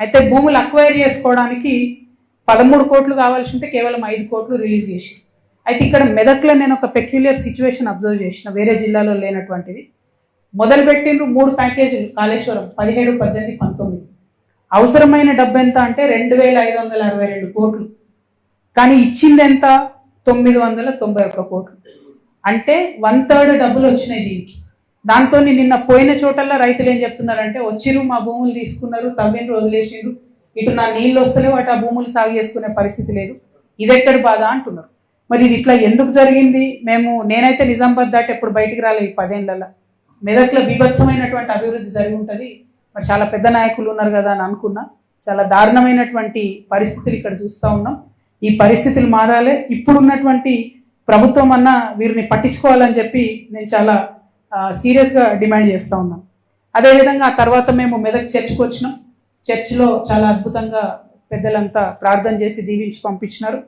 అయితే భూములు అక్వైర్ చేసుకోవడానికి 13 కోట్లు కావాల్సి ఉంటే కేవలం 5 కోట్లు రిలీజ్ చేసి. అయితే ఇక్కడ మెదక్లో నేను ఒక పెక్యులియర్ సిచ్యువేషన్ అబ్జర్వ్ చేసిన, వేరే జిల్లాలో లేనటువంటిది. మొదలుపెట్టిండ్రు 3 ప్యాకేజీలు కాళేశ్వరం 17, 18, 19. అవసరమైన డబ్బు ఎంత అంటే 2,562 కోట్లు, కానీ ఇచ్చింది ఎంత 991 కోట్లు. అంటే 1/3 డబ్బులు వచ్చినాయి దీనికి. దాంతో నిన్న పోయిన చోటల్లో రైతులు ఏం చెప్తున్నారంటే, వచ్చిరు మా భూములు తీసుకున్నారు, తవ్విండ్రు, వదిలేసిండ్రు, ఇటు నా నీళ్ళు వస్తలేవు, అటు ఆ భూములు సాగు చేసుకునే పరిస్థితి లేదు, ఇదెక్కడ బాధ అంటున్నారు. మరి ఇది ఇట్లా ఎందుకు జరిగింది? నేనైతే నిజామాబాద్ దాటి ఎప్పుడు బయటికి రాలేదు 10 ఏళ్లలో. మెదక్లో బీభత్సమైనటువంటి అభివృద్ధి జరిగి ఉంటుంది, మరి చాలా పెద్ద నాయకులు ఉన్నారు కదా అని అనుకున్నా. చాలా దారుణమైనటువంటి పరిస్థితులు ఇక్కడ చూస్తూ ఉన్నాం. ఈ పరిస్థితులు మారాలి. ఇప్పుడున్నటువంటి ప్రభుత్వం అన్నా వీరిని పట్టించుకోవాలని చెప్పి నేను చాలా సీరియస్గా డిమాండ్ చేస్తూ ఉన్నాం. అదేవిధంగా ఆ తర్వాత మేము మెదక్ చర్చ్కి వచ్చినాం. చర్చ్లో చాలా అద్భుతంగా పెద్దలంతా ప్రార్థన చేసి దీవించి పంపించినారు.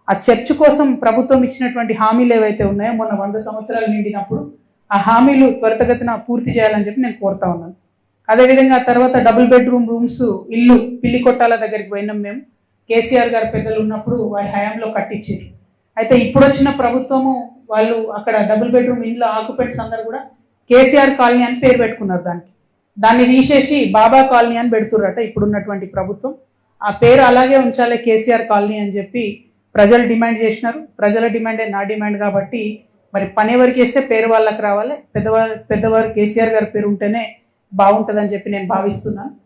ఆ చర్చ్ కోసం ప్రభుత్వం ఇచ్చినటువంటి హామీలు ఏవైతే ఉన్నాయో మొన్న 100 సంవత్సరాలు నిండినప్పుడు ఆ హామీలు త్వరితగతిన పూర్తి చేయాలని చెప్పి నేను కోరుతా ఉన్నాను. అదేవిధంగా తర్వాత డబుల్ బెడ్రూమ్ రూమ్స్ ఇల్లు పిల్లి కొట్టాల దగ్గరికి పోయినాం మేము. కేసీఆర్ గారు పెద్దలు ఉన్నప్పుడు వారి హయాంలో కట్టించారు. అయితే ఇప్పుడు వచ్చిన ప్రభుత్వము వాళ్ళు అక్కడ డబుల్ బెడ్రూమ్ ఇల్లు ఆక్యుపెంట్స్ అందరూ కూడా కేసీఆర్ కాలనీ అని పేరు పెట్టుకున్నారు. దాన్ని తీసేసి బాబా కాలనీ అని పెడుతుర్రట ఇప్పుడున్నటువంటి ప్రభుత్వం. ఆ పేరు అలాగే ఉంచాలి కేసీఆర్ కాలనీ అని చెప్పి ప్రజలు డిమాండ్ చేసినారు. ప్రజల డిమాండే నా డిమాండ్ కాబట్టి మరి పని ఎవరికి వేస్తే పేరు వాళ్ళకి రావాలి. పెద్దవారు కేసీఆర్ గారి పేరు ఉంటేనే బాగుంటుందని చెప్పి నేను భావిస్తున్నాను.